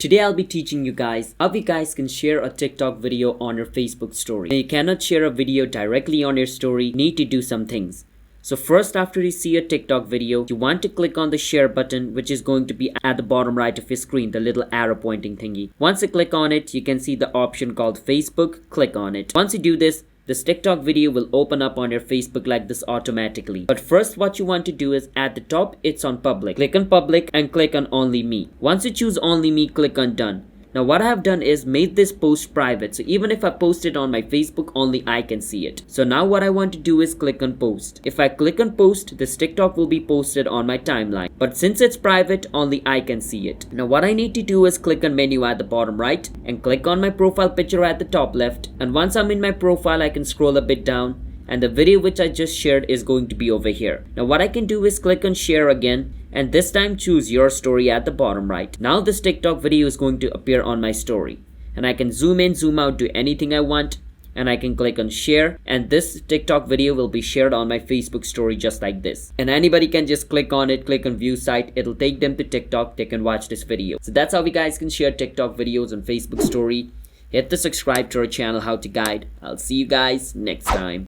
Today I'll be teaching you guys how you guys can share a TikTok video on your Facebook story. Now, you cannot share a video directly on your story, you need to do some things. So first, after you see a TikTok video, you want to click on the share button, which is going to be at the bottom right of your screen, the little arrow pointing thingy. Once you click on it, you can see the option called Facebook. Click on it. Once you do this TikTok video will open up on your Facebook like this automatically. But first, what you want to do is at the top, it's on public. Click on public and click on only me. Once you choose only me, click on done. Now what I have done is made this post private. So even if I post it on my Facebook, only I can see it. So now what I want to do is click on post. If I click on post, this TikTok will be posted on my timeline. But since it's private, only I can see it. Now what I need to do is click on menu at the bottom right and click on my profile picture at the top left. And once I'm in my profile, I can scroll a bit down and the video which I just shared is going to be over here. Now what I can do is click on share again and this time choose your story at the bottom right. Now this TikTok video is going to appear on my story and I can zoom in, zoom out, do anything I want, and I can click on share and this TikTok video will be shared on my Facebook story just like this. And anybody can just click on it, click on view site, it'll take them to TikTok, they can watch this video. So that's how you guys can share TikTok videos on Facebook story. Hit the subscribe to our channel How to Guide. I'll see you guys next time.